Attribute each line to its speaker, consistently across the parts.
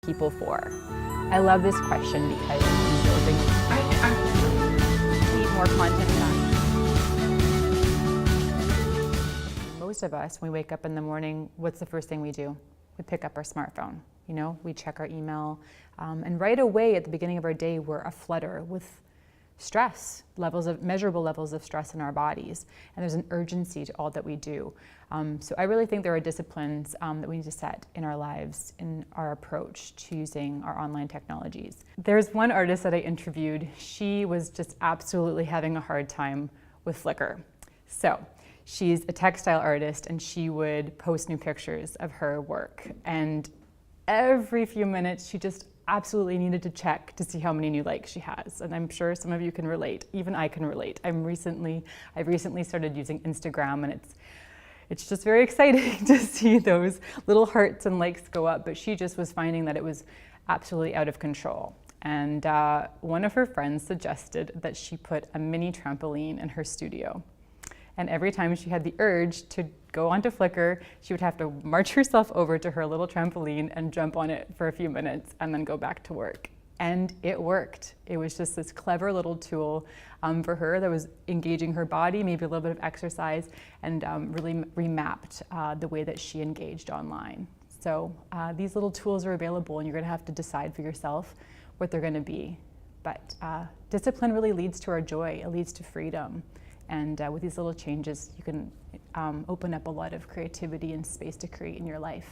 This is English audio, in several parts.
Speaker 1: people for? I love this question because I need more content done. Most of us, when we wake up in the morning, what's the first thing we do? We pick up our smartphone. You know, we check our email, and right away at the beginning of our day, we're aflutter with stress, measurable levels of stress in our bodies, and there's an urgency to all that we do. So I really think there are disciplines that we need to set in our lives in our approach to using our online technologies. There's one artist that I interviewed. She was just absolutely having a hard time with Flickr. So she's a textile artist, and she would post new pictures of her work, and every few minutes she just absolutely needed to check to see how many new likes she has. And I'm sure some of you can relate. Even I can relate. I've recently started using Instagram, and it's just very exciting to see those little hearts and likes go up. But she just was finding that it was absolutely out of control. And one of her friends suggested that she put a mini trampoline in her studio. And every time she had the urge to go onto Flickr, she would have to march herself over to her little trampoline and jump on it for a few minutes and then go back to work. And it worked. It was just this clever little tool for her that was engaging her body, maybe a little bit of exercise, and really remapped the way that she engaged online. So these little tools are available, and you're gonna have to decide for yourself what they're gonna be. But discipline really leads to our joy. It leads to freedom. And with these little changes, you can open up a lot of creativity and space to create in your life.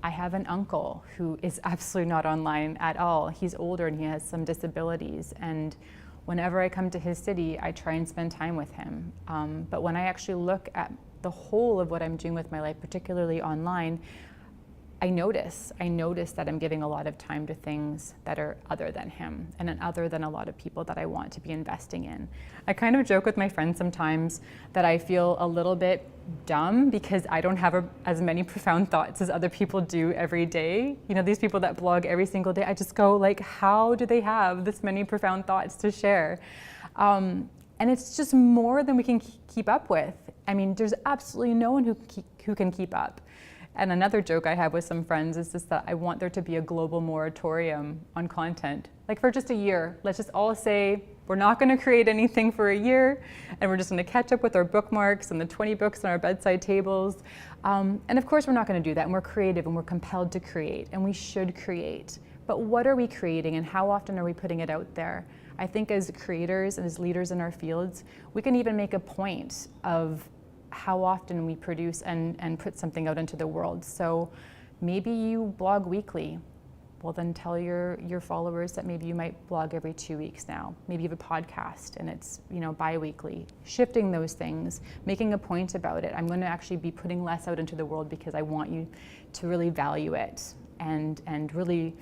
Speaker 1: I have an uncle who is absolutely not online at all. He's older and he has some disabilities. And whenever I come to his city, I try and spend time with him. But when I actually look at the whole of what I'm doing with my life, particularly online, I notice that I'm giving a lot of time to things that are other than him and other than a lot of people that I want to be investing in. I kind of joke with my friends sometimes that I feel a little bit dumb because I don't have as many profound thoughts as other people do every day. You know, these people that blog every single day, I just go like, how do they have this many profound thoughts to share? And it's just more than we can keep up with. I mean, there's absolutely no one who can keep up. And another joke I have with some friends is just that I want there to be a global moratorium on content, like for just a year. Let's just all say, we're not gonna create anything for a year, and we're just gonna catch up with our bookmarks and the 20 books on our bedside tables. And of course we're not gonna do that, and we're creative and we're compelled to create, and we should create. But what are we creating, and how often are we putting it out there? I think as creators and as leaders in our fields, we can even make a point of how often we produce and put something out into the world. So maybe you blog weekly. Well, then tell your followers that maybe you might blog every 2 weeks now. Maybe you have a podcast and it's, you know, bi-weekly. Shifting those things, making a point about it. I'm going to actually be putting less out into the world because I want you to really value it and really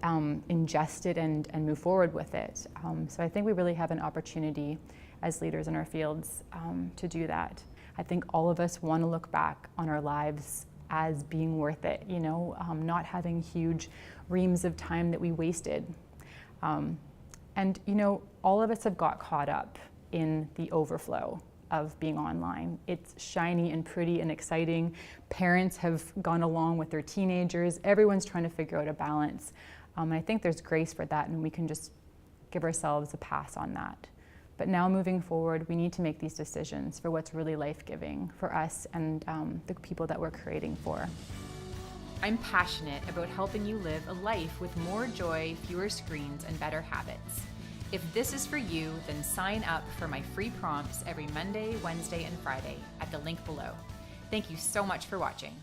Speaker 1: ingest it and move forward with it. So I think we really have an opportunity as leaders in our fields to do that. I think all of us want to look back on our lives as being worth it, you know, not having huge reams of time that we wasted. And, you know, all of us have got caught up in the overflow of being online. It's shiny and pretty and exciting. Parents have gone along with their teenagers. Everyone's trying to figure out a balance. And I think there's grace for that, and we can just give ourselves a pass on that. But now moving forward, we need to make these decisions for what's really life-giving for us and the people that we're creating for.
Speaker 2: I'm passionate about helping you live a life with more joy, fewer screens, and better habits. If this is for you, then sign up for my free prompts every Monday, Wednesday, and Friday at the link below. Thank you so much for watching.